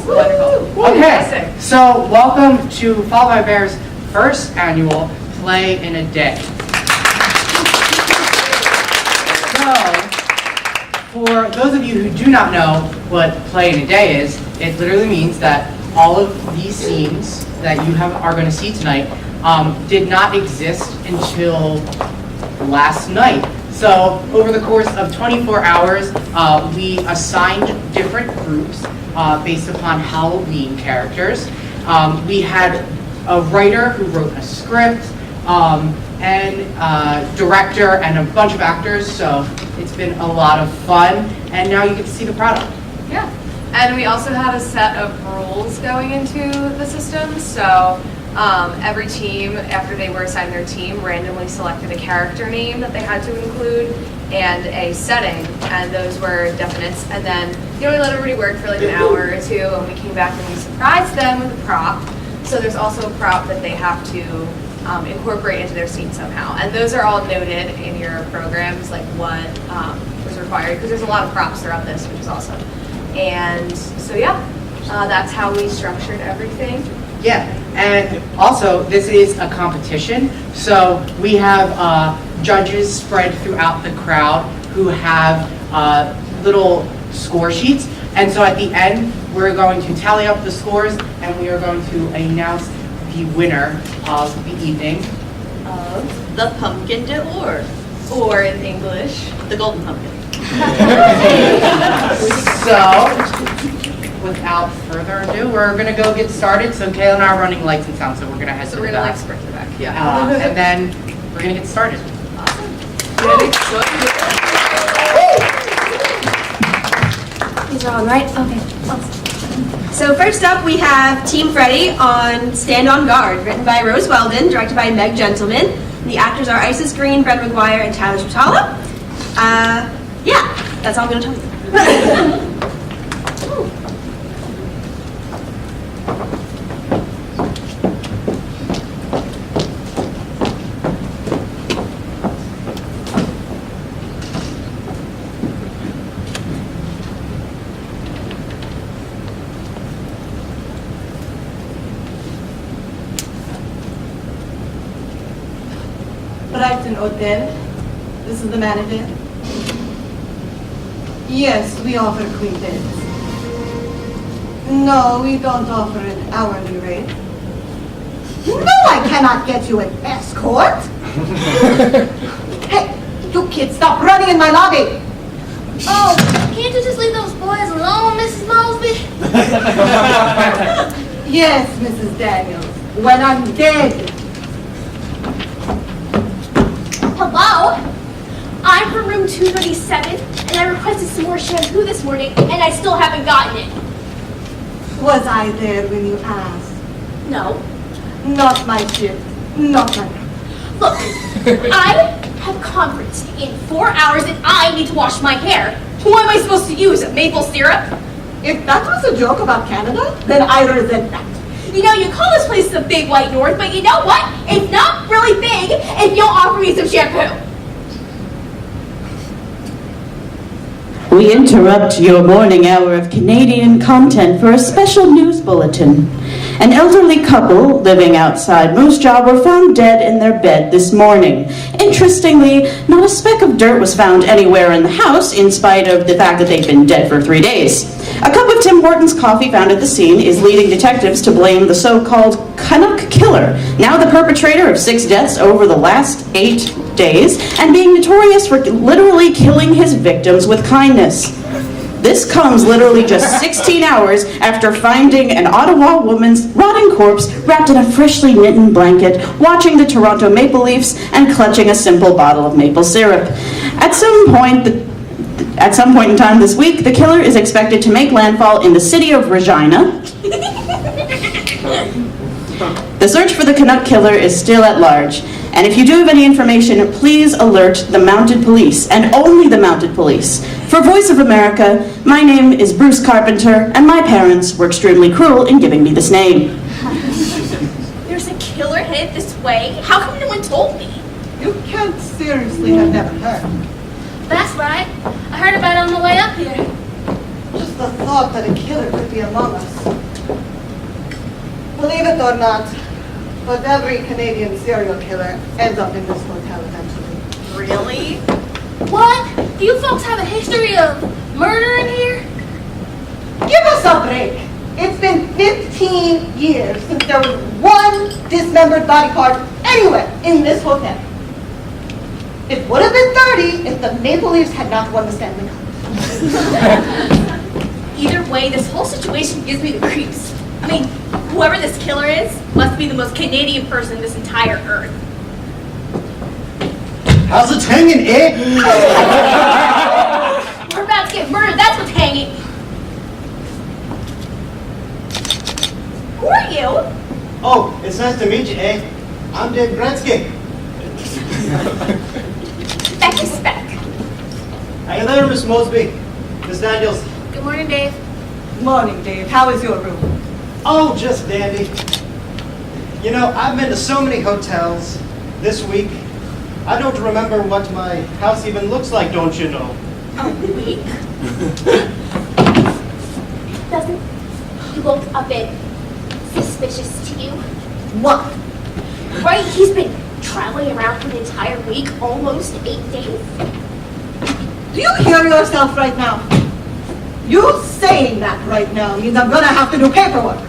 Wonderful. Okay, so welcome to Fall by Bear's first annual Play in a Day. So, for those of you who do not know what Play in a Day is, it literally means that all of these scenes that you are going to see tonight did not exist until last night. So over the course of 24 hours, we assigned different groups based upon Halloween characters. We had a writer who wrote a script, and director, and a bunch of actors, so it's been a lot of fun, and now you get to see the product. Yeah, and we also had a set of rules going into the system, so every team, after they were assigned their team, randomly selected a character name that they had to include and a setting, and those were definites. And then we let everybody work for like an hour or two, and we came back and we surprised them with a prop. So there's also a prop that they have to incorporate into their scene somehow. And those are all noted in your programs, like what was required, because there's a lot of props throughout this, which is awesome. And so yeah, that's how we structured everything. Yeah, and also this is a competition, so we have judges spread throughout the crowd who have little score sheets, and so at the end we're going to tally up the scores and we are going to announce the winner of the evening Of the pumpkin d'or, Or in English, the golden pumpkin. So, without further ado, we're going to go get started. So Kayla and I are running lights and sound, so we're going to head to so the we're gonna back. like sprint to the back. And then we're going to get started. Awesome. These are on, right? Okay. Awesome. So first up, we have Team Freddy on Stand on Guard, written by Rose Weldon, directed by Meg Gentleman. The actors are Isis Green, Brenna Maguire, and Tyler Switala. Yeah, that's all I'm going to tell you. Brighton Hotel. This is the manager. Yes, we offer quintets. No, we don't offer an hourly rate. No, I cannot get you an escort. Hey, you kids, stop running in my lobby. Oh, can't you just leave those boys alone, Mrs. Mosby? Yes, Mrs. Daniels, when I'm dead. Hello? I'm from room 237, and I requested some more shampoo this morning, and I still haven't gotten it. Was I there when you asked? No. Not my shift. Not my... Look, I have a conference in 4 hours, and I need to wash my hair. What am I supposed to use, maple syrup? If that was a joke about Canada, then I resent that. You know, you call this place the Big White North, but you know what? It's not really big if you'll offer me some shampoo. We interrupt your morning hour of Canadian content for a special news bulletin. An elderly couple living outside Moose Jaw were found dead in their bed this morning. Interestingly, not a speck of dirt was found anywhere in the house, in spite of the fact that they'd been dead for 3 days. A cup of Tim Hortons coffee found at the scene is leading detectives to blame the so-called Canuck Killer, now the perpetrator of 6 deaths over the last 8 days, and being notorious for literally killing his victims with kindness. This comes literally just 16 hours after finding an Ottawa woman's rotting corpse wrapped in a freshly knitted blanket, watching the Toronto Maple Leafs, and clutching a simple bottle of maple syrup. At some point in time this week, the killer is expected to make landfall in the city of Regina. The search for the Canuck Killer is still at large, and if you do have any information, please alert the mounted police, and only the mounted police. For Voice of America, my name is Bruce Carpenter, and my parents were extremely cruel in giving me this name. There's a killer headed this way. How come no one told me? You can't seriously have never heard. That's right. I heard about it on the way up here. Just the thought that a killer could be among us. it or not, but every Canadian serial killer ends up in this hotel eventually. Really? What? Do you folks have a history of murder in here? Give us a break. It's been 15 years since there was one dismembered body part anywhere in this hotel. It would have been 30 if the Maple Leafs had not won the Stanley Cup. Either way, this whole situation gives me the creeps. I mean, whoever this killer is must be the most Canadian person in this entire earth. How's it hanging, eh? We're about to get murdered, that's what's hanging. Who are you? Oh, it's nice to meet you, eh? I'm Dave Gretzky. Becky Speck. How you there, Miss Mosby? Miss Daniels. Good morning, Dave. Morning, Dave. How is your room? Oh, just dandy. You know, I've been to so many hotels this week. I don't remember what my house even looks like, don't you know? A week? Doesn't he look a bit suspicious to you? What? Right? He's been traveling around for an entire week, almost 8 days. Do you hear yourself right now? You saying that right now means I'm gonna have to do paperwork.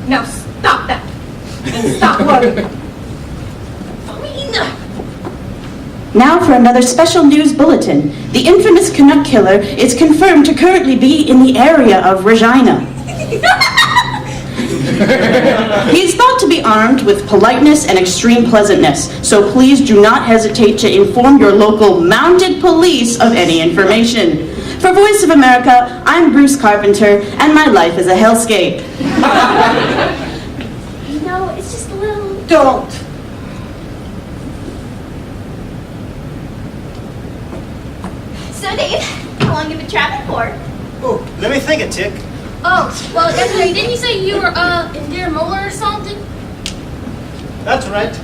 Now stop that. And stop worrying. Now for another special news bulletin. The infamous Canuck killer is confirmed to currently be in the area of Regina. He is thought to be armed with politeness and extreme pleasantness, so please do not hesitate to inform your local mounted police of any information. For Voice of America, I'm Bruce Carpenter, and my life is a hellscape. You know, it's just a little... Don't. So, Dave, how long have you been traveling for? Oh, let me think a tick. Oh, well, yesterday, didn't you say you were, in Deer Molar or something? That's right.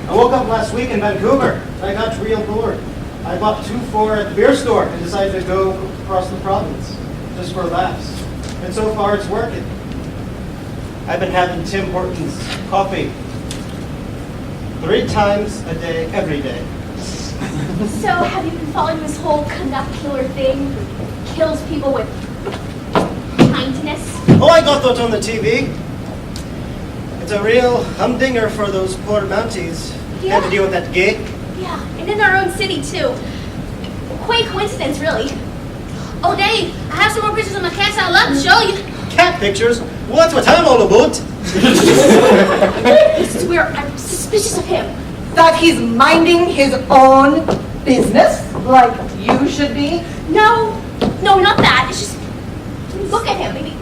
I woke up last week in Vancouver. I got real bored. I bought 2 at the beer store and decided to go across the province, just for laughs. And so far, it's working. I've been having Tim Hortons coffee 3 times a day, every day. So, have you been following this whole Canuck killer thing? Kills people with kindness? Oh, I got that on the TV. It's a real humdinger for those poor Mounties. Yeah. Had to deal with that gay. Yeah, and in our own city, too. Quite coincidence, really. Oh, Dave, I have some more pictures of my cats I'd love to show you. Cat pictures? Well, that's what I'm all about. This is where I'm suspicious of him. That he's minding his own business like you should be? No, not that. It's just, look at him, maybe.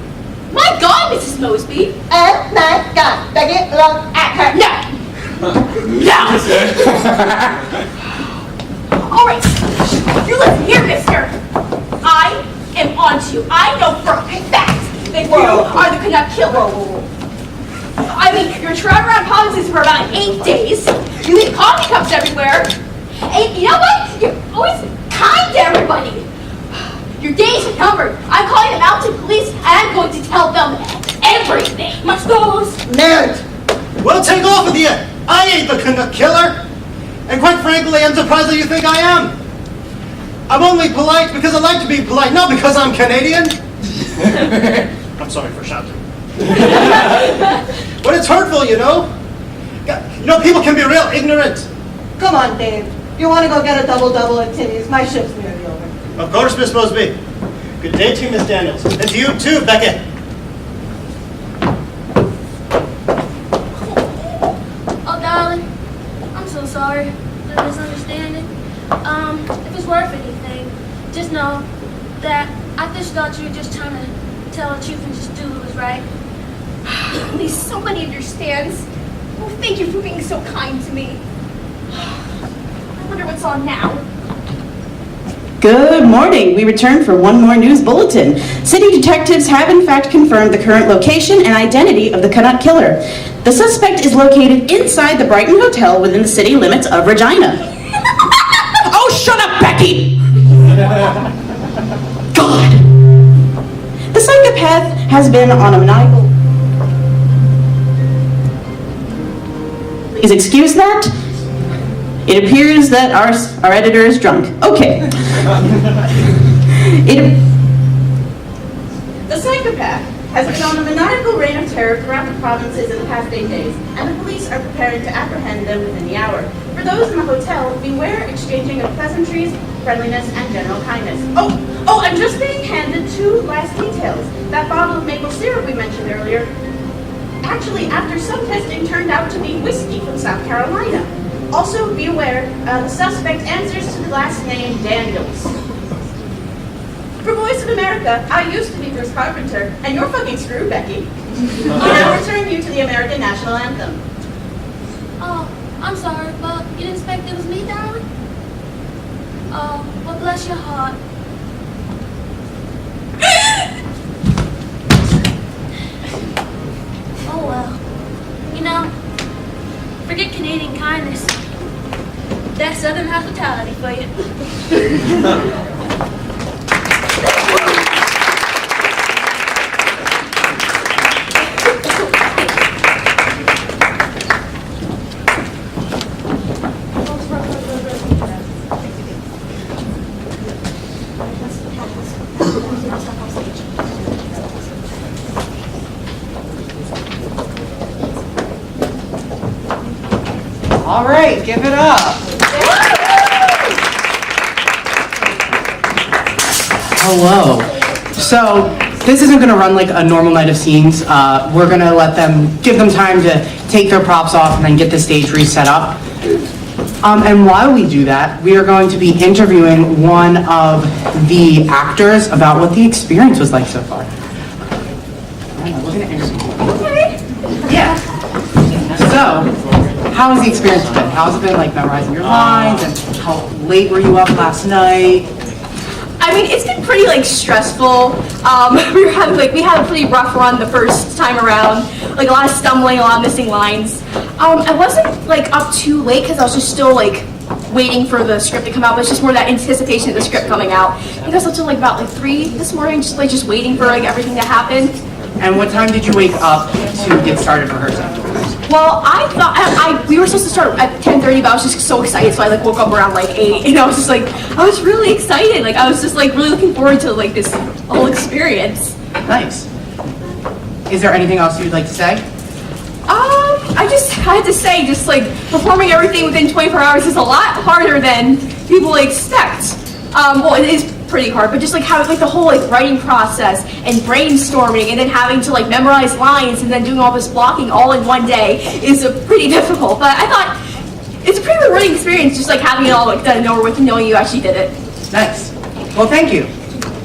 My God, Mrs. Mosby. Oh my God, Becky, look at her. No. All right, you listen here, mister. I am onto you. I know for a fact that you are the Canuck killer. I mean, you're traveling around provinces for about 8 days. You leave coffee cups everywhere. And you know what? You're always kind to everybody. Your days are numbered. I'm calling the mounted police, and I'm going to tell them everything. Much goes. Nerd. Well, take off with you. I ain't the Canuck killer. And quite frankly, I'm surprised that you think I am. I'm only polite because I like to be polite, not because I'm Canadian. I'm sorry for shouting. But it's hurtful, you know? You know, people can be real ignorant. Come on, Dave. You want to go get a double-double at Timmy's? My shift's nearly over. Of course, Miss Mosby. Good day to you, Miss Daniels. And to you, too, Beckett. Oh, darling, I'm so sorry for the misunderstanding. If it's worth anything, just know that I just thought you were just trying to tell the truth and just do what was right. At least somebody understands. Oh, thank you for being so kind to me. I wonder what's on now. Good morning. We return for one more news bulletin. City detectives have in fact confirmed the current location and identity of the Canuck killer. The suspect is located inside the Brighton Hotel within the city limits of Regina. Oh, shut up, Becky! God! The psychopath has been on a maniacal Please excuse that. It appears that our editor is drunk. Okay. The psychopath has been on a maniacal reign of terror throughout the provinces in the past 8 days, and the police are preparing to apprehend them within the hour. For those in the hotel, beware exchanging of pleasantries, friendliness, and general kindness. Oh, I'm just being handed 2 last details. That bottle of maple syrup we mentioned earlier, actually, after some testing, turned out to be whiskey from South Carolina. Also, be aware, the suspect answers to the last name Daniels. For Voice of America, I used to be Bruce Carpenter, and you're fucking screwed, Becky. I now return you to the American National Anthem. Oh, I'm sorry, but you didn't expect it was me, darling? Oh, well, bless your heart. Oh, well. You know, forget Canadian kindness. That's Southern hospitality for you. All right, give it up. Hello. So this isn't going to run like a normal night of scenes. We're going to give them time to take their props off and then get the stage reset up. And while we do that, we are going to be interviewing one of the actors about what the experience was like so far. We're going to interview. Yeah. So, how has the experience been? How's it been, like, memorizing your lines, and how late were you up last night? I mean, it's been pretty like stressful. We had a pretty rough run the first time around. Like a lot of stumbling, a lot of missing lines. I wasn't like up too late because I was just still like waiting for the script to come out. But it's just more that anticipation of the script coming out. I think I was up till like about 3 this morning, just waiting for like everything to happen. And what time did you wake up to get started rehearsing? Well, I thought we were supposed to start at 10:30, but I was just so excited, so I like woke up around like 8, and I was really excited. Like I was just like really looking forward to like this whole experience. Nice. Is there anything else you'd like to say? I had to say, just like performing everything within 24 hours is a lot harder than people expect. Well, it is pretty hard, but just like having like the whole like writing process and brainstorming and then having to like memorize lines and then doing all this blocking all in one day is pretty difficult. But I thought it's a pretty rewarding experience, just like having it all like done and over with and knowing you actually did it. Nice. Well, thank you.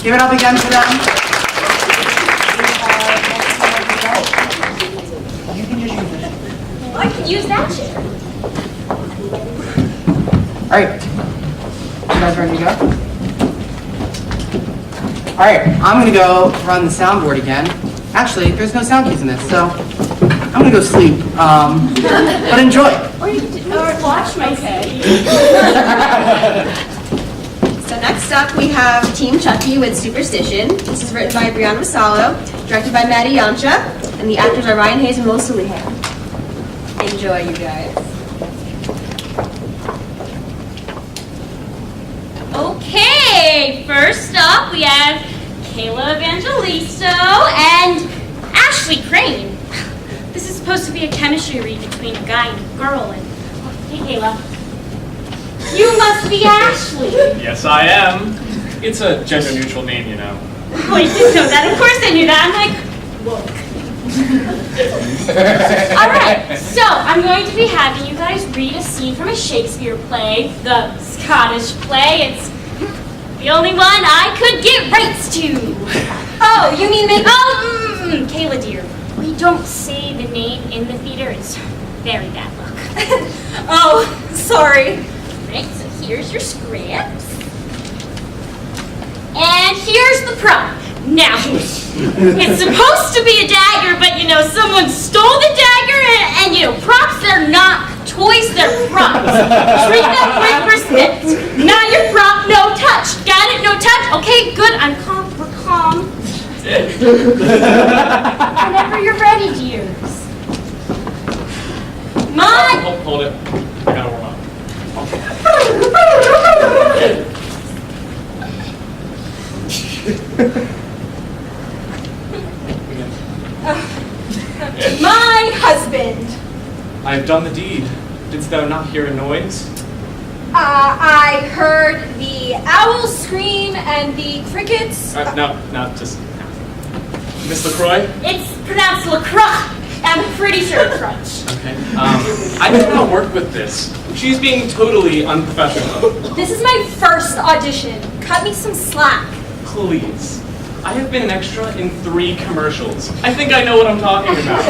Give it up again for them. You can just use it. Well, I could use that chair. All right. You guys ready to go? All right, I'm gonna go run the soundboard again. Actually, there's no sound keys in this, so I'm gonna go sleep. But enjoy. Or watch my head. So next up we have Team Chucky with Superstition. This is written by Brianna Vassallo, directed by Mattie, Yoncha, and the actors are Ryenn and Sulahian. Enjoy, you guys. Okay, first up we have Kayla Evangelisto and Ashley Crane. This is supposed to be a chemistry read between a guy and a girl, and hey Kayla, you must be Ashley. Yes, I am. It's a gender-neutral name, you know. Oh, I didn't know that. Of course I knew that. I'm like, woke. Alright, so I'm going to be having you guys read a scene from a Shakespeare play, the Scottish play. It's the only one I could get rights to. Oh, you mean maybe? Kayla dear, we don't say the name in the theater. It's very bad luck. Oh, sorry. Right, so here's your script. And here's the prop. Now, it's supposed to be a dagger, but you know, someone stole the dagger and you know, props, they're not toys, they're props. Treat them with respect. Not your prop, no touch. Got it? No touch? Okay, good, I'm calm, we're calm. Whenever you're ready, dears. My Hold it. I gotta warm up. My husband. I have done the deed. Didst thou not hear a noise? I heard the owl scream and the crickets. No, just... Miss LaCroix? It's pronounced LaCroix. I'm pretty sure it's French. Okay. I cannot work with this. She's being totally unprofessional. This is my first audition. Cut me some slack. Please. I have been an extra in 3 commercials. I think I know what I'm talking about.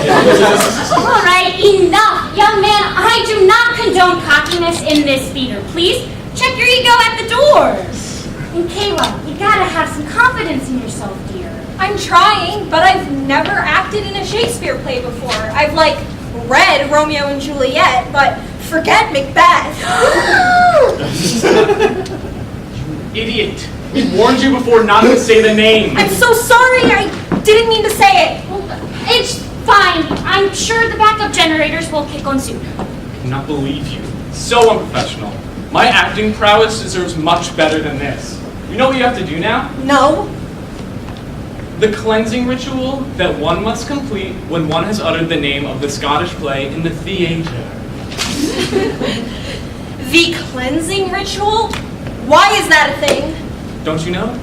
All right, enough. Young man, I do not condone cockiness in this theater. Please check your ego at the doors. And Kayla, you gotta have some confidence in yourself, dear. I'm trying, but I've never acted in a Shakespeare play before. I've, read Romeo and Juliet, but forget Macbeth. Idiot. We warned you before not to say the name. I'm so sorry. I didn't mean to say it. Well, it's fine. I'm sure the backup generators will kick on soon. I cannot believe you. So unprofessional. My acting prowess deserves much better than this. You know what you have to do now? No. The cleansing ritual that one must complete when one has uttered the name of the Scottish play in the theater. The cleansing ritual? Why is that a thing? Don't you know?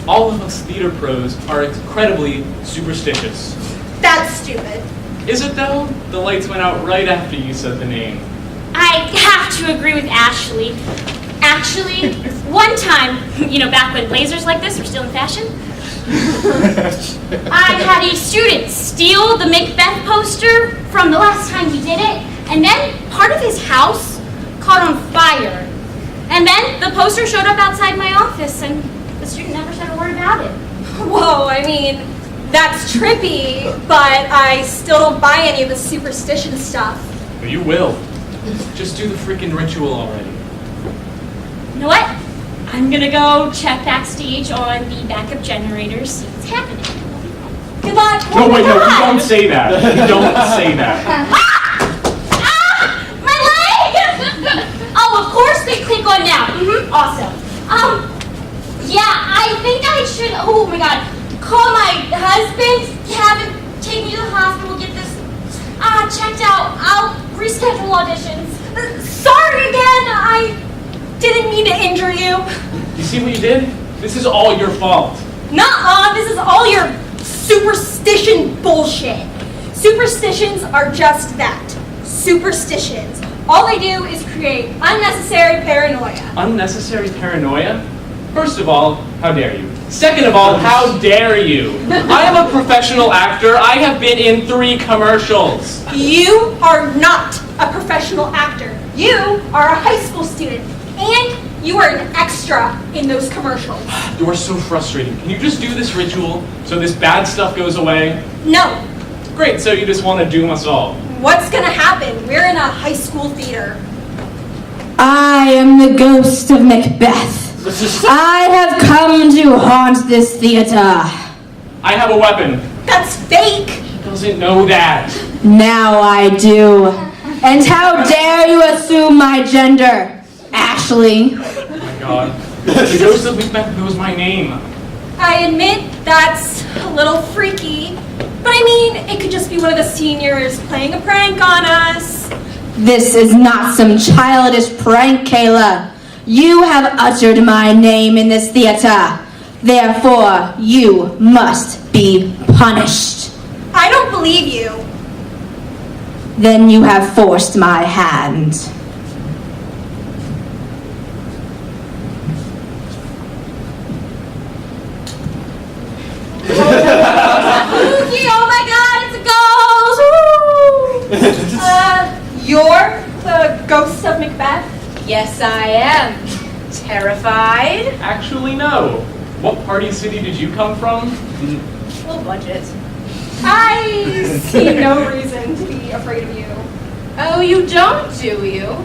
All of us theater pros are incredibly superstitious. That's stupid. Is it though? The lights went out right after you said the name. I have to agree with Ashley. Actually, one time, back when blazers like this were still in fashion, I had a student steal the Macbeth poster from the last time we did it, and then part of his house caught on fire. And then the poster showed up outside my office, and the student never said a word about it. Whoa, that's trippy, but I still don't buy any of the superstition stuff. Well, you will. Just do the freaking ritual already. You know what? I'm gonna go check backstage on the backup generators, see what's happening. Good luck. No, wait, no, you don't say that. You don't say that. My leg! Oh, of course they click on now. Awesome. Yeah, I think I should, oh my god, call my husband, have him take me to the hospital, get this checked out. I'll reschedule auditions. Sorry again, I didn't mean to injure you. You see what you did? This is all your fault. Nuh-uh, this is all your superstition bullshit. Superstitions are just that, superstitions. All they do is create unnecessary paranoia. Unnecessary paranoia? First of all, how dare you? Second of all, how dare you? I am a professional actor. I have been in 3 commercials. You are not a professional actor. You are a high school student, and you are an extra in those commercials. You are so frustrating. Can you just do this ritual so this bad stuff goes away? No. Great, so you just want to doom us all. What's gonna happen? We're in a high school theater. I am the ghost of Macbeth. I have come to haunt this theater. I have a weapon. That's fake. He doesn't know that. Now I do. And how dare you assume my gender, Ashley? Oh my god. The ghost of Macbeth knows my name. I admit that's a little freaky, but it could just be one of the seniors playing a prank on us. This is not some childish prank, Kayla. You have uttered my name in this theater. Therefore, you must be punished. I don't believe you. Then you have forced my hand. Spooky, oh my god, it's a ghost! You're the ghost of Macbeth? Yes, I am. Terrified? Actually, no. What party city did you come from? Low budget. I see no reason to be afraid of you. Oh, you don't, do you?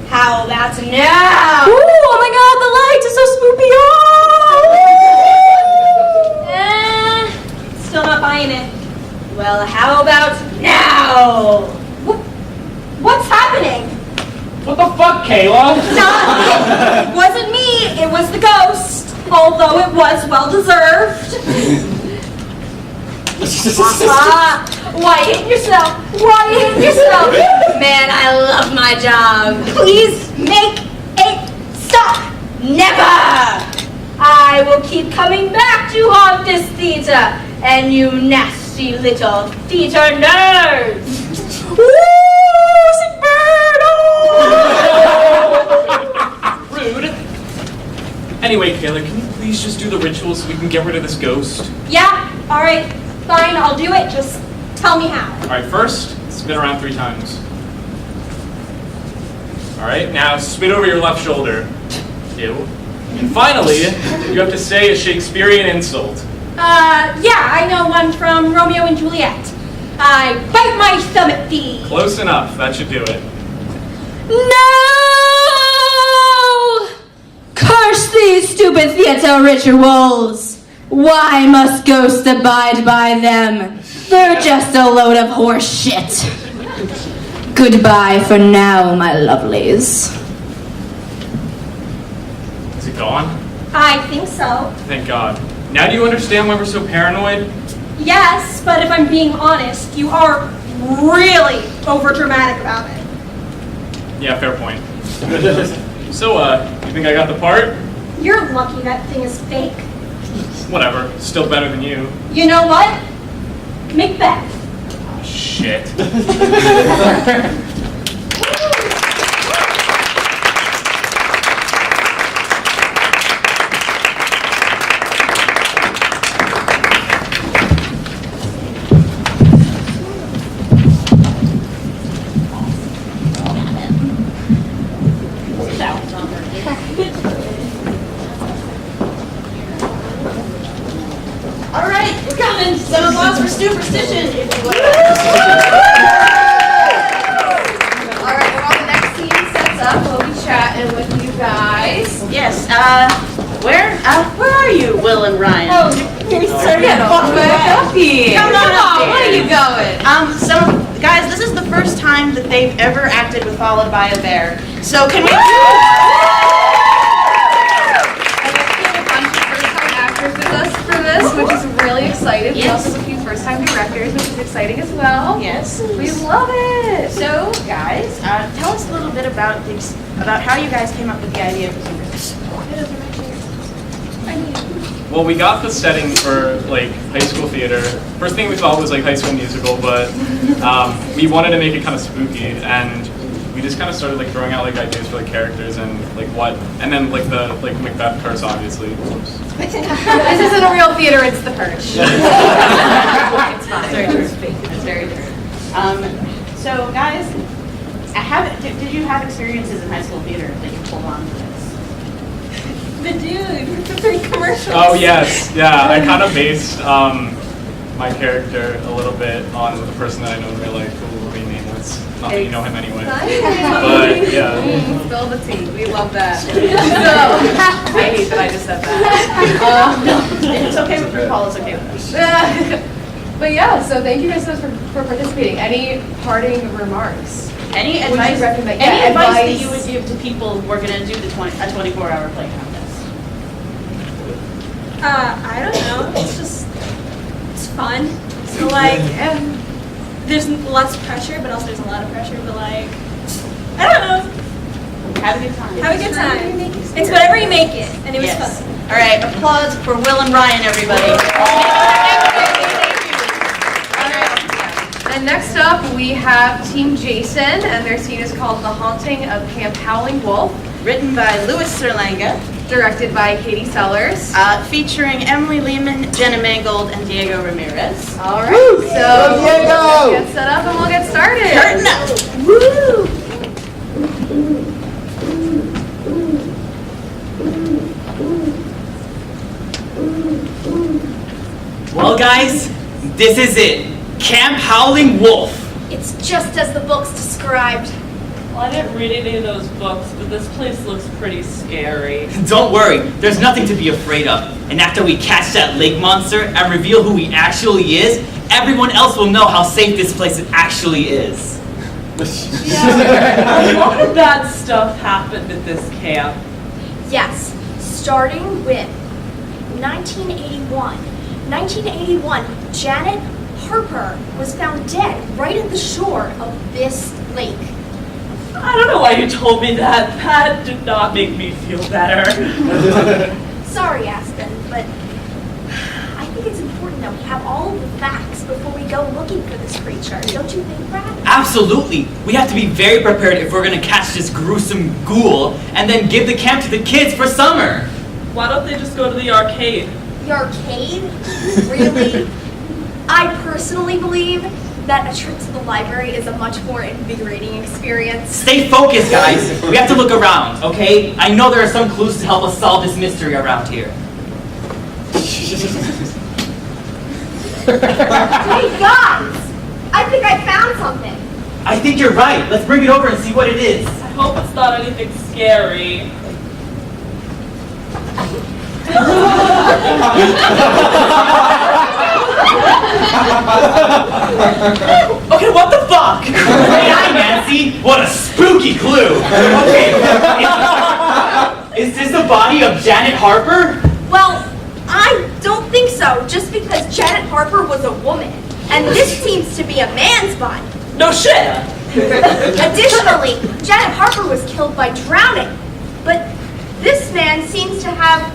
How about now? Ooh, oh my god, the lights are so spoopy! Still not buying it. Well, how about now? What's happening? happening? What the fuck, Kayla? It wasn't me, it was the ghost. Although it was well-deserved. Why hit yourself? Why hit yourself? Man, I love my job. Please make it stop. Never! I will keep coming back to haunt this theater, and you nasty little theater nerds. Woo! Sick bird! Oh! Rude. Anyway, Kayla, can you please just do the ritual so we can get rid of this ghost? Yeah, alright, fine, I'll do it. Just tell me how. Alright, first, spin around 3 times. Alright, now spin over your left shoulder. Ew. And finally, you have to say a Shakespearean insult. Yeah, I know one from Romeo and Juliet. I bite my thumb at thee. Close enough, that should do it. No! Curse these stupid theater rituals! Why must ghosts abide by them? They're just a load of horse shit. Goodbye for now, my lovelies. Is it gone? I think so. Thank God. Now do you understand why we're so paranoid? Yes, but if I'm being honest, you are really overdramatic about it. Yeah, fair point. So, you think I got the part? You're lucky that thing is fake. Whatever, still better than you. You know what? Macbeth. Oh, shit. All right, we're coming. Some applause for Superstition, if you would. All right, while the next team sets up, we'll be chatting with you guys. Yes, where are you, Will and Ryan? Oh, you're starting to walk back up here. Come on up here. Where are you going? So, guys, this is the first time that they've ever acted with Followed by a Bear. So, can we... And we have a bunch of first-time actors with us for this, which is really exciting. We also have a few first-time directors, which is exciting as well. Yes. We love it. So, guys, tell us a little bit about how you guys came up with the idea for Superstition. Well, we got the setting for like high school theater. First thing we thought was like High School Musical, but we wanted to make it kind of spooky, and we just kind of started like throwing out like ideas for like characters and like what, and then like the Macbeth curse, obviously. Oops. This isn't a real theater, it's the Perch. It's fine. Very true. It's very true. So, guys, did you have experiences in high school theater that you pulled on to this? The dude with the 3 commercials. Oh yes, yeah. I kind of based my character a little bit on the person that I know in real life, who will be nameless. Not that you know him anyway. But yeah. Spill the tea. We love that. So, I hate that I just said that. It's okay with RuPaul, it's okay with us. But yeah, so thank you guys so much for participating. Any parting remarks? Any Would you advice? recommend- Any yeah, advice that advice. you would give to people who are going to do a 24-hour play contest? I don't know. It's fun. So like, there's less pressure, but also there's a lot of pressure. But like, I don't know. Have a good time. Have a good time. It's whatever you make it, and it was Yes. fun. All right, applause for Will and Ryan, everybody. And next up, we have Team Jason, and their scene is called The Haunting of Camp Howling Wolf, Written by Serlenga, directed by Katie Sellars. featuring Emily Lehman, Jenna Mangold, and Diego Ramirez. All right, so let's get set up and we'll get started. Curtain up. Woo! Well, guys, this is it. Camp Howling Wolf. It's just as the books described. Well, I didn't read any of those books, but this place looks pretty scary. Don't worry, there's nothing to be afraid of. And after we catch that lake monster and reveal who he actually is, everyone else will know how safe this place actually is. Yeah, a lot of bad stuff happened at this camp. Yes, starting with 1981. 1981, Janet Harper was found dead right at the shore of this lake. I don't know why you told me that. That did not make me feel better. Sorry, Aspen, but I think it's important that we have all of the facts before we go looking for this creature. Don't you think, Brad? Absolutely. We have to be very prepared if we're going to catch this gruesome ghoul and then give the camp to the kids for summer. Why don't they just go to the arcade? The arcade? Really? I personally believe that a trip to the library is a much more invigorating experience. Stay focused, guys. We have to look around, okay? I know there are some clues to help us solve this mystery around here. Hey guys! I think I found something. I think you're right. Let's bring it over and see what it is. I hope it's not anything scary. Okay, what the fuck? Hey, hi, Nancy. What a spooky clue. Okay, is this the body of Janet Harper? Well, I don't think so, just because Janet Harper was a woman, and this seems to be a man's body. No shit! Additionally, Janet Harper was killed by drowning, but this man seems to have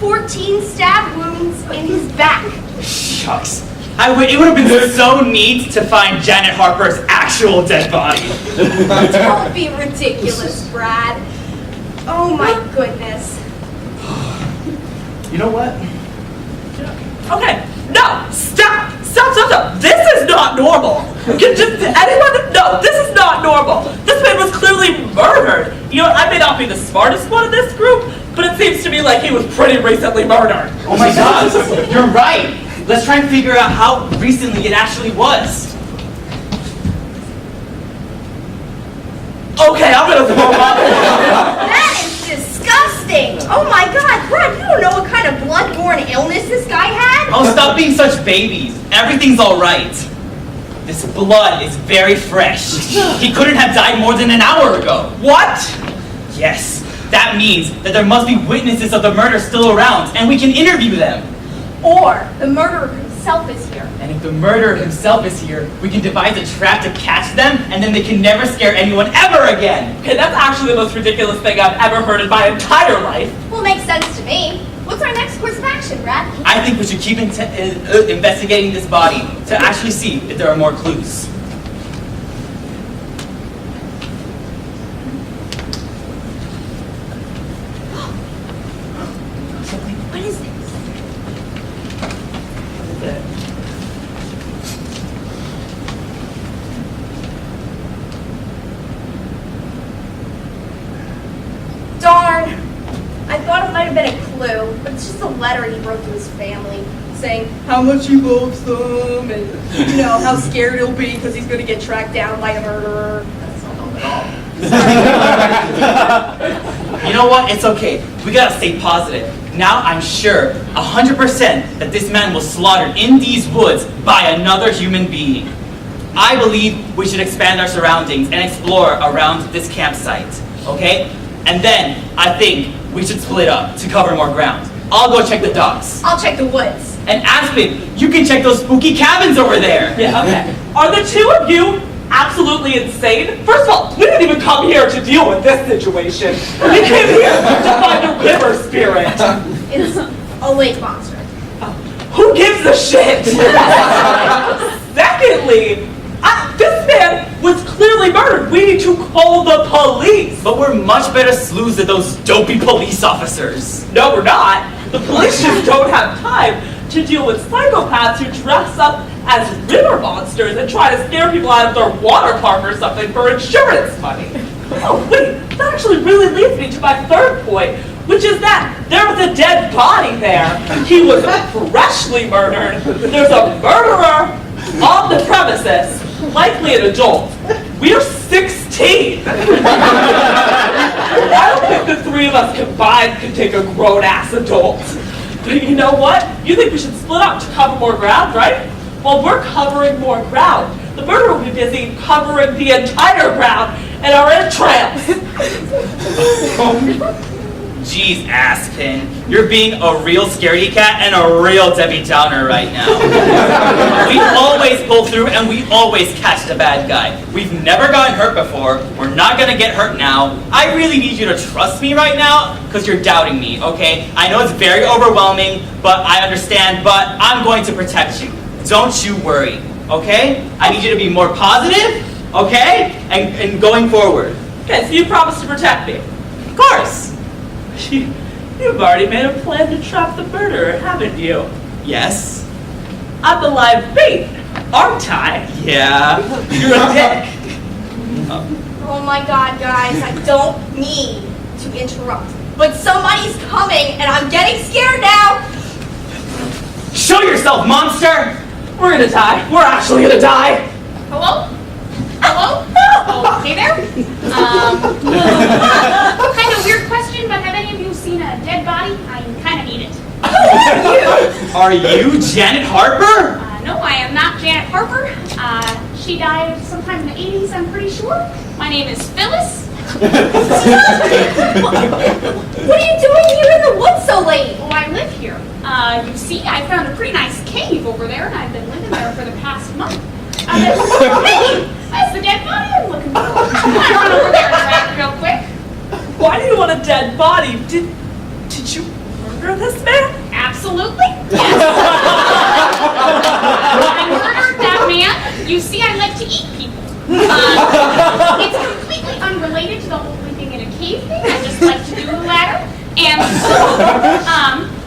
14 stab wounds in his back. Shucks. It would have been so neat to find Janet Harper's actual dead body. Don't be ridiculous, Brad. Oh my goodness. You know what? Okay, no! Stop! This is not normal! No, this is not normal! This man was clearly murdered! You know, I may not be the smartest one in this group, but it seems to me like he was pretty recently murdered. Oh my god, you're right! Let's try and figure out how recently it actually was. Okay, I'm gonna throw up. That is disgusting! Oh my god, Brad, you don't know what kind of blood-borne illness this guy had? Oh, stop being such babies. Everything's alright. This blood is very fresh. He couldn't have died more than an hour ago. What? Yes, that means that there must be witnesses of the murder still around, and we can interview them. Or the murderer himself is here. And if the murderer himself is here, we can devise a trap to catch them, and then they can never scare anyone ever again. Okay, that's actually the most ridiculous thing I've ever heard in my entire life. Well, makes sense to me. What's our next course of action, Brad? I think we should keep investigating this body to actually see if there are more clues. What is this? Darn! I thought it might have been a clue, but it's just a letter he wrote to his family saying how much he loves them and, you know, how scared he'll be because he's going to get tracked down by a murderer. That's not help at all. You know what? It's okay. We gotta stay positive. Now I'm sure, 100%, that this man was slaughtered in these woods by another human being. I believe we should expand our surroundings and explore around this campsite, okay? And then, I think we should split up to cover more ground. I'll go check the docks. I'll check the woods. And Aspen, you can check those spooky cabins over there. Yeah, okay. Are the two of you absolutely insane? First of all, we didn't even come here to deal with this situation. We came here to find a river spirit. It's a lake monster. Who gives a shit? Secondly, this man was clearly murdered. We need to call the police. But we're much better sleuths than those dopey police officers. No, we're not. The police just don't have time to deal with psychopaths who dress up as river monsters and try to scare people out of their water park or something for insurance money. Oh, wait, that actually really leads me to my third point, which is that there was a dead body there. He was freshly murdered. There's a murderer on the premises, likely an adult. We're 16. I don't think the three of us combined could take a grown-ass adult. But you know what? You think we should split up to cover more ground, right? Well, we're covering more ground. the murderer will be busy covering the entire ground in our entrails. Jeez, Aspen, you're being a real scaredy cat and a real Debbie Downer right now. We always pull through and we always catch the bad guy. We've never gotten hurt before. We're not gonna get hurt now. I really need you to trust me right now because you're doubting me, okay? I know it's very overwhelming, but I understand, but I'm going to protect you. Don't you worry, okay? I need you to be more positive, okay? And going forward. Okay, so you promised to protect me. Of course. You've already made a plan to trap the murderer, haven't you? Yes. I'm the live bait, aren't I? Yeah. You're a dick. Oh my god, guys, I don't mean to interrupt, but somebody's coming and I'm getting scared now. Show yourself, monster! We're gonna die. We're actually gonna die. Hello? Hello? Oh, hey there. Kind of weird question, but have any of you seen a dead body? I kind of need it. Are you Janet Harper? No, I am not Janet Harper. She died sometime in the 80s, I'm pretty sure. My name is Phyllis. What are you doing here in the woods so late? Oh, I live here. You see, I found a pretty nice cave over there, and I've been living there for the past month. Hey, that's the dead body I'm looking for. Can I run over there and grab it real quick? Why do you want a dead body? Did you murder this man? Absolutely. Yes. I murdered that man. You see, I like to eat people. It's completely unrelated to the whole living in a cave thing. I just like to do the latter. And so,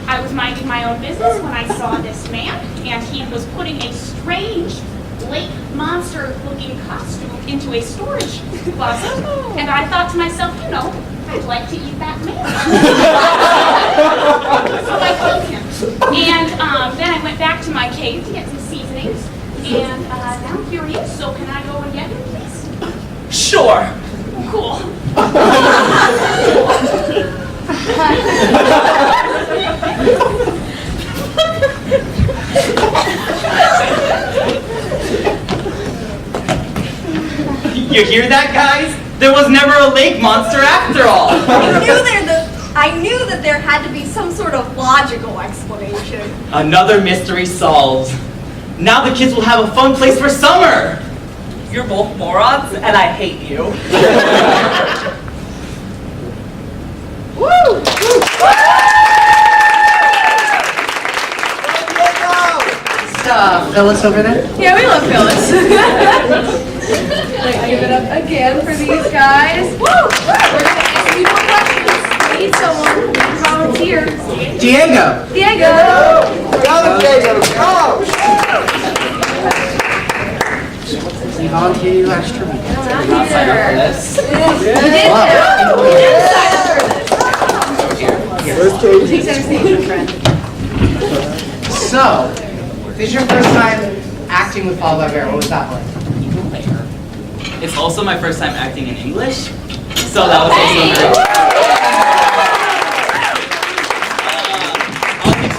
I was minding my own business when I saw this man, and he was putting a strange lake monster-looking costume into a storage closet. And I thought to myself, you know, I'd like to eat that man. So I killed him. And then I went back to my cave to get some seasonings. And now here he is. So can I go and get him, please? Sure. Cool. You hear that, guys? There was never a lake monster after all. I knew that there had to be some sort of logical explanation. Another mystery solved. Now the kids will have a fun place for summer. You're both morons, and I hate you. Woo! Phyllis over there? Yeah, we love Phyllis. Like, give it up again for these guys. Woo! We're gonna ask you more questions. We need someone to volunteer. Diego. Diego. We volunteered you last year. So, this is your first time acting with Paul Weber. What was that like? It's also my first time acting in English, so that was also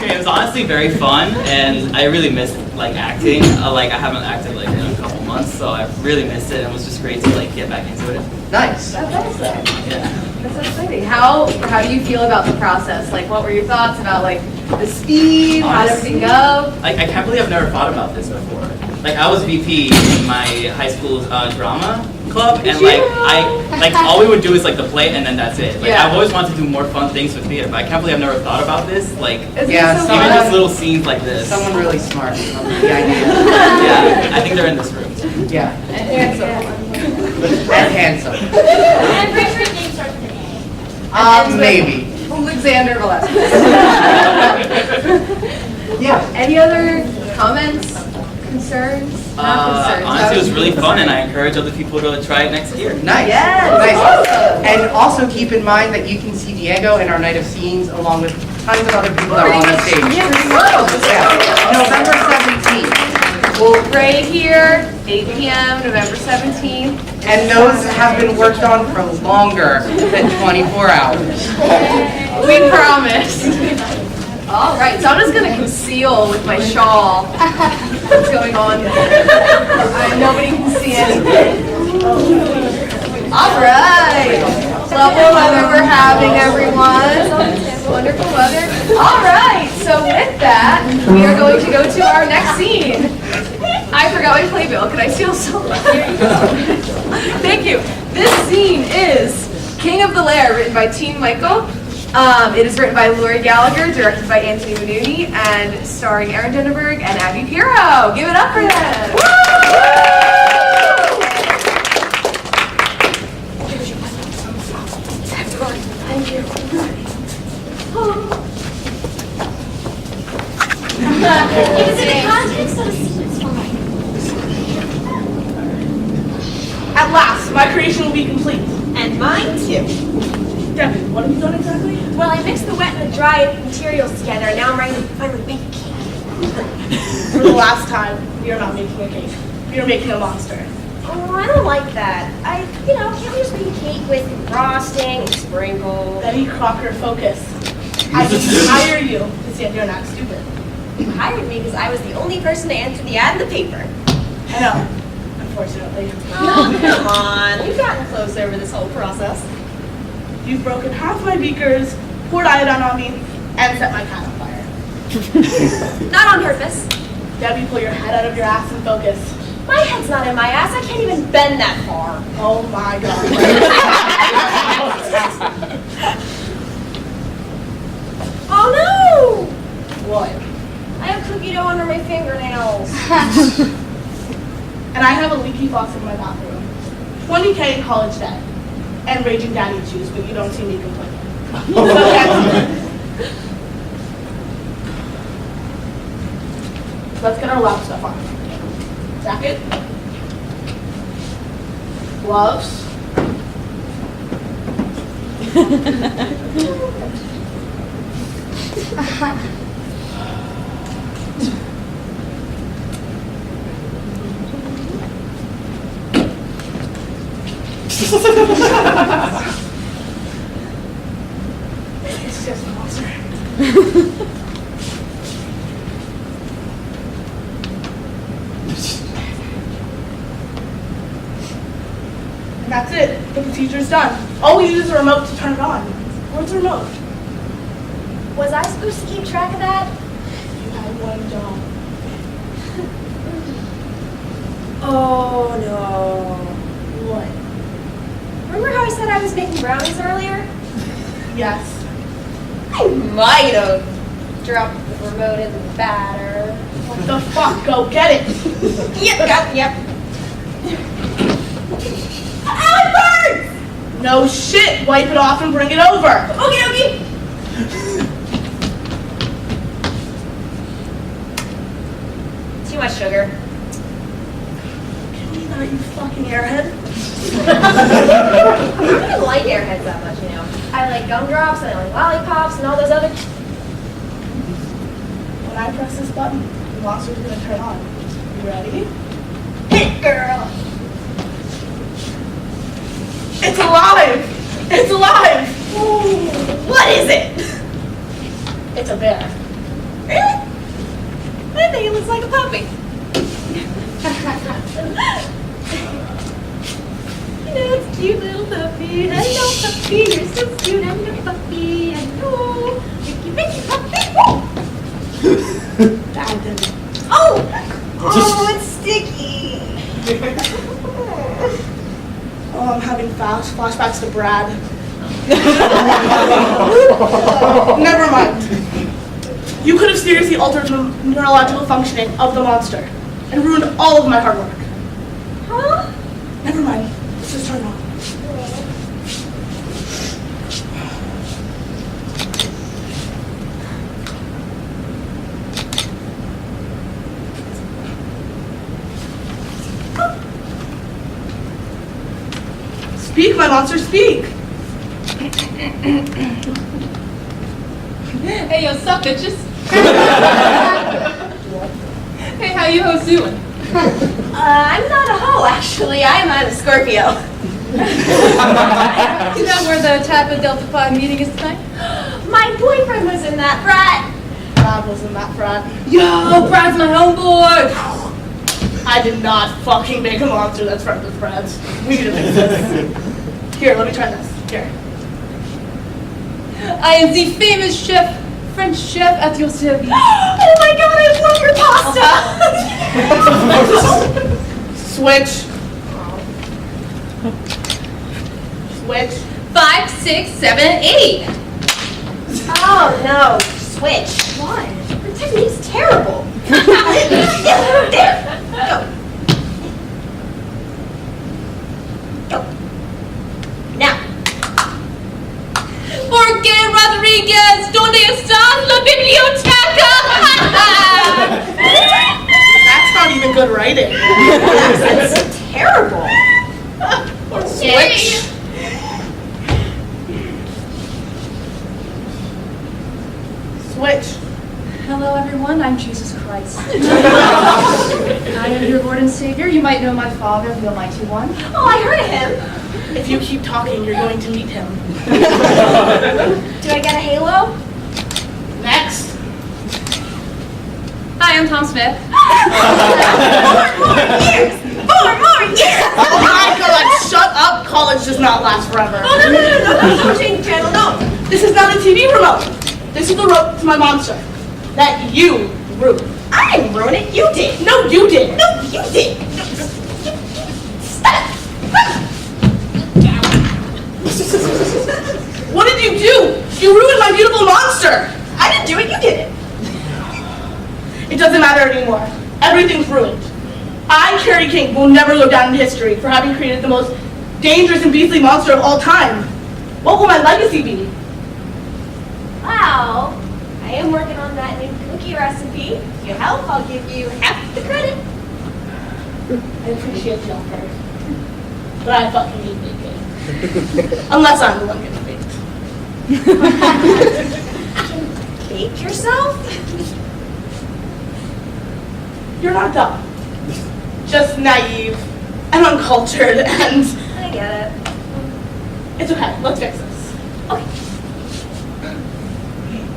very it was honestly very fun, and I really missed like acting. I haven't acted like in a couple months, so I really missed it, and it was just great to like get back into it. Nice. That's awesome. Yeah. That's so exciting. How do you feel about the process? Like, what were your thoughts about like the speed? How did everything go? I can't believe I've never thought about this before. Like I was VP in my high school's drama club, and all we would do is like the play, and then that's it. Like I've always wanted to do more fun things with theater, but I can't believe I've never thought about this. Like Isn't yeah, it so even fun? just little scenes like this. Someone really smart. The idea. Yeah, I think they're in this room. Yeah. And And handsome. I'm pretty sure his name starts with an A. Maybe. Alexander Velasquez. Yeah. Any other comments, concerns? Not concerns. Honestly, it was really fun, and I encourage other people to try it next year. Nice. Yes. Nice. Awesome. And also keep in mind that you can see Diego in our night of scenes along with tons of other people that are on the stage. Yeah. November 17th. Right here, 8 p.m., November 17th. And those have been worked on for longer than 24 hours. We promise. All right, so I'm just going to conceal with my shawl what's going on. Nobody see anything. All right. Lovely weather we're having, everyone. Wonderful weather. All right. So with that, we are going to go to our next scene. I forgot my playbill. Could I steal some? Thank you. This scene is King of the Lair, written by Teen Michael. It is written by Lori Gallagher, directed by Anthony Manuni, and starring Aaron Denneberg and Abby Pirro. Give it up for them. Woo! Thank you. If it's in the context of a scene, it's fine. At last, my creation will be complete. And mine too. Debbie, what have you done exactly? Well, I mixed the wet and the dry materials together, and now I'm ready to finally make a cake. For the last time, we are not making a cake. We are making a monster. Oh, I don't like that. Can't we just make a cake with frosting and sprinkles? Betty Crocker, focus. I didn't hire you to stand here and act stupid. You hired me because I was the only person to answer the ad in the paper. I know, unfortunately. Oh, come on. We've gotten close over this whole process. You've broken half my beakers, poured iodine on me, and set my cat on fire. Not on purpose. Debbie, pull your head out of your ass and focus. My head's not in my ass. I can't even bend that far. Oh my god. Oh no! What? I have cookie dough under my fingernails. And I have a leaky faucet in my bathroom. 20K in college debt. And raging daddy issues, but you don't see me complaining. So let's get our lab stuff on. Jacket. Gloves. It's just a monster. And that's it. The procedure's done. All we need is a remote to turn it on. Where's the remote? Was I supposed to keep track of that? You had one job. Oh no. What? Remember how I said I was making brownies earlier? Yes. I might have dropped the remote in the batter. What the fuck? Go get it! Yep. Ow, it burns! No shit! Wipe it off and bring it over! Okie Too much sugar. Can we not, you fucking airhead? I don't even like airheads that much, I like gumdrops and I like lollipops and all those other... When I press this button, the monster's gonna turn on. You ready? Hit, girl! It's alive! It's alive! Ooh, what is it? It's a bear. Really? I think it looks like a puppy. It's a cute little puppy. Hello, puppy. You're so cute. I'm your puppy. Hello. Ricky, puppy. Oh! Oh, it's sticky. Oh, I'm having flashbacks to Brad. Never mind. You could have seriously altered the neurological functioning of the monster and ruined all of my hard work. Huh? Never mind. Let's just turn it on. Speak, my monster, speak! Hey, yo, sup, bitches? Hey, how you hoes doing? I'm not a hoe, actually. I'm a Scorpio. You know where the Kappa Delta Phi meeting is tonight? My boyfriend was in that frat. Brad was in that frat. Yo, Brad's my homeboy! I I did not fucking make a monster that's friends with friends. We need to fix this. Here, let me try this. Here. I am the famous chef, French chef at your service. Oh my god, I love your pasta! Switch. Switch. 5, 6, 7, 8. Oh no, switch. Why? Your technique's terrible. There, go. Go. Now. Porque Rodriguez, ¿dónde está la biblioteca? That's not even good writing. That's terrible. Switch. Switch. Hello everyone, I'm Jesus Christ. I am your Lord and Savior. You might know my father, the Almighty One. Oh, I heard of him. If you keep talking, you're going to meet him. Do I get a halo? Next. Hi, I'm Tom Smith. More years! 4 more years! Oh my god, shut up. College does not last forever. No, don't change channel, no. This is not a TV remote. This is the rope to my monster. That you ruined. I didn't ruin it, you did. No, you did. No, you did. Stop. What did you do? You ruined my beautiful monster. I didn't do it, you did it. It doesn't matter anymore. Everything's ruined. I, Carrie King, will never go down in history for having created the most dangerous and beastly monster of all time. What will my legacy be? Wow. I am working on that new cookie recipe. If you help, I'll give you half the credit. I appreciate the offer. But I fucking hate baking. Unless I'm the one getting baked. Bake yourself? You're not dumb. Just naive and uncultured and... I get it. It's okay, let's fix this. Okay.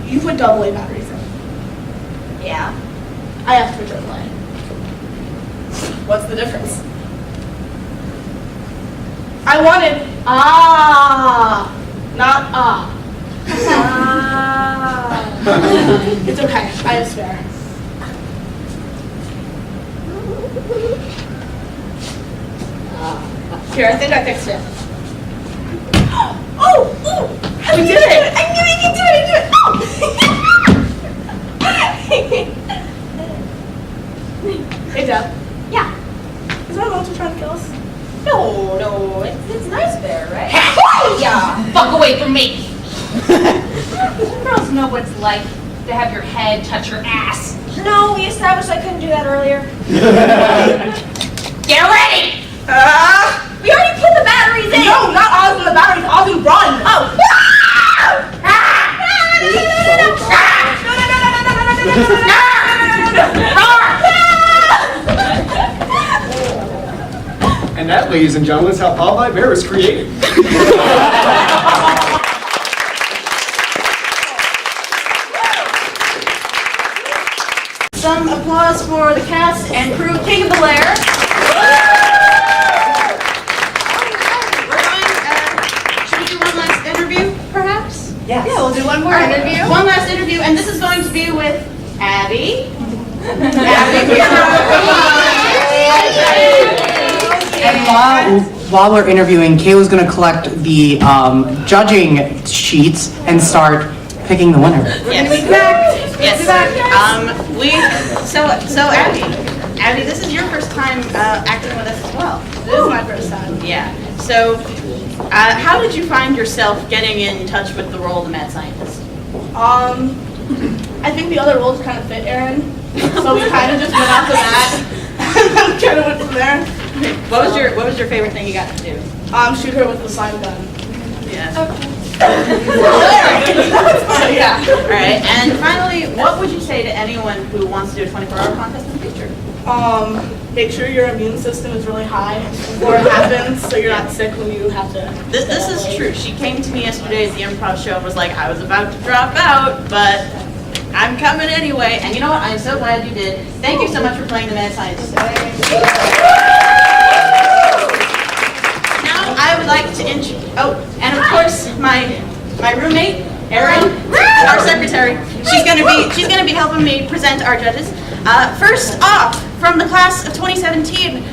You put AA batteries in. Yeah. I asked for AAA. What's the difference? I wanted not It's okay, I have spare. Here, I think I fixed it. Oh! We did it! I knew you could do it! Hey, Deb. Yeah. Is that a monster trying to kill us? No, it's nice there, right? Yeah, fuck away from me. Girls know what it's like to have your head touch your ass. No, we established I couldn't do that earlier. Get ready! We already put the batteries in! No, not Oz and the batteries, Oz and run! Oh! And that, ladies and gentlemen, is how Popeye Bear was created. Some applause for the cast and crew of King of the Lair. Should we do one last interview, perhaps? Yes. Yeah, we'll do one more interview. One last interview, and this is going to be with Abby. And while we're interviewing, Kayla's gonna collect the judging sheets and start picking the winner. Yes. So Abby, this is your first time acting with us as well. This is my first time. Yeah. So, how did you find yourself getting in touch with the role of the mad scientist? I think the other roles kind of fit Aaron, so we kind of just went after that, and then kind of went from there. What was your favorite thing you got to do? Shoot her with the slime gun. Yeah. Yeah. All right. And finally, what would you say to anyone who wants to do a 24-hour contest in the future? Make sure your immune system is really high before it happens, so you're not sick when you have to. This is true. She came to me yesterday at the improv show and was like, I was about to drop out, but I'm coming anyway. And you know what? I'm so glad you did. Thank you so much for playing the mad scientist. Now I would like to and of course my roommate, Erin, our secretary. She's gonna be helping me present our judges. First off, from the class of 2017.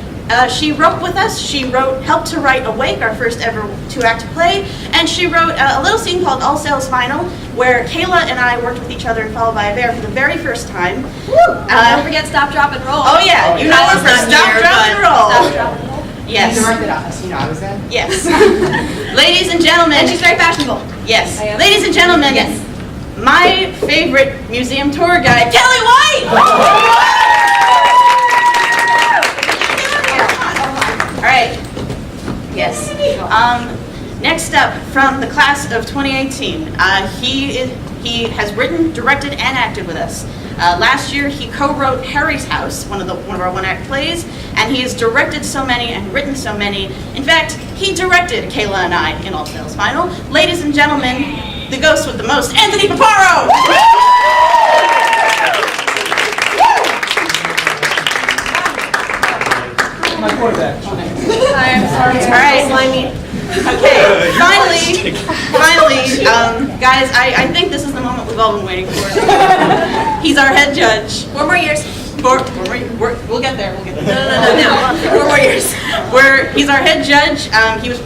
She wrote with us. She helped to write Awake, our first ever 2-act play, and she wrote a little scene called All Sales Final, where Kayla and I worked with each other in Followed by a Bear for the very first time. Don't forget Stop, Drop, and Roll. Oh yeah, you know her for Stop, Drop, and Roll. Yes. You directed us, you know, I was there. Yes. Ladies and gentlemen. And she's very fashionable. Yes. Ladies and gentlemen. Yes. My favorite museum tour guide, Kelly White. All right. Yes. Next up, from the class of 2018, he has written, directed, and acted with us. Last year, he co-wrote Harry's House, one of our 1-act plays, and he has directed so many and written so many. In fact, he directed Kayla and I in All Sales Final. Ladies and gentlemen, the ghost with the most, Anthony Paparo. My quarterback. I'm sorry. All right. Slimy. Okay. Finally, guys, I think this is the moment we've all been waiting for. He's our head judge. 4 more years. We'll get there. No. 4 more years. He's our head judge. He was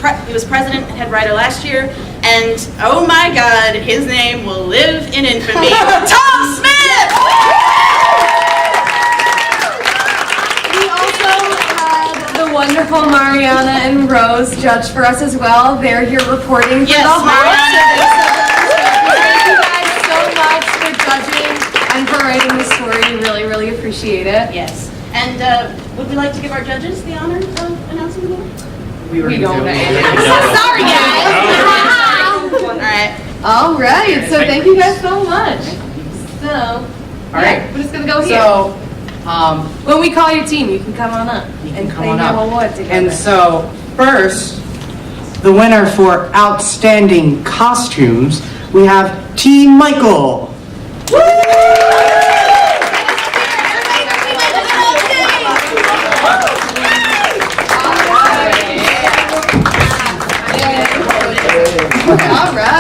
president and head writer last year, and oh my God, his name will live in infamy. Tom Smith. The wonderful Brianna and Rose judge for us as well. They're here reporting for the Hawks. Thank you guys so much for judging and for writing the story. Really, really appreciate it. Yes. And would we like to give our judges the honor of announcing the winner? We don't. Sorry, guys. All right. So thank you guys so much. So, all right. we're just gonna go here. So, when we call your team, you can come on up and claim your award together. And so, first, the winner for outstanding costumes, we have Team Michael.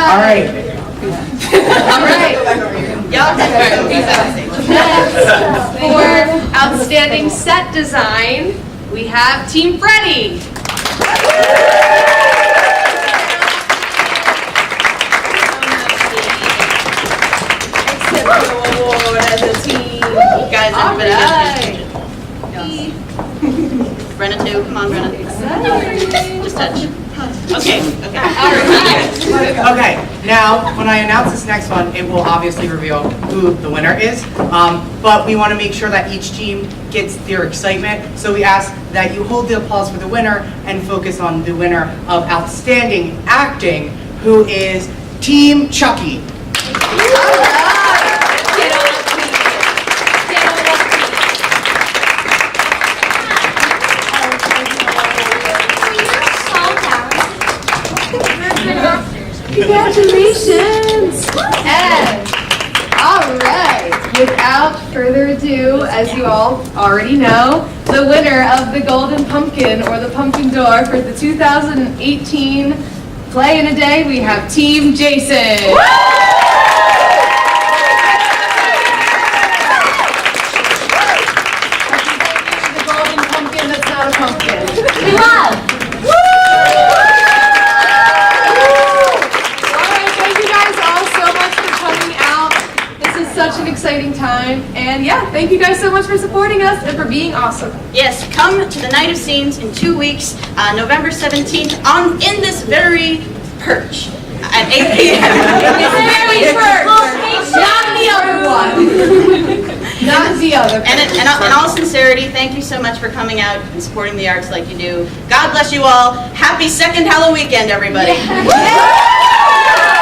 All right. Y'all For outstanding set design, we have Team Freddy. award as a team. You guys, everybody gets Brenna too. Come on, Brenna. Just touch. Okay. Okay, now, when I announce this next one, it will obviously reveal who the winner is, but we want to make sure that each team gets their excitement, so we ask that you hold the applause for the winner and focus on the winner of Outstanding Acting, who is Team Chucky. Congratulations! And, all right, without further ado, as you all already know, the winner of the Golden Pumpkin, or the Pumpkin Door, for the 2018 Play in a Day, we have Team Jason. The Golden Pumpkin that's not a pumpkin. We love! Such an exciting time, and yeah, thank you guys so much for supporting us and for being awesome. Yes, come to the Night of Scenes in 2 weeks, November 17th, in this very perch at 8 p.m. This very perch, not the other one. Not the other. And in all sincerity, thank you so much for coming out and supporting the arts like you do. God bless you all. Happy second Halloween weekend, everybody. Yeah.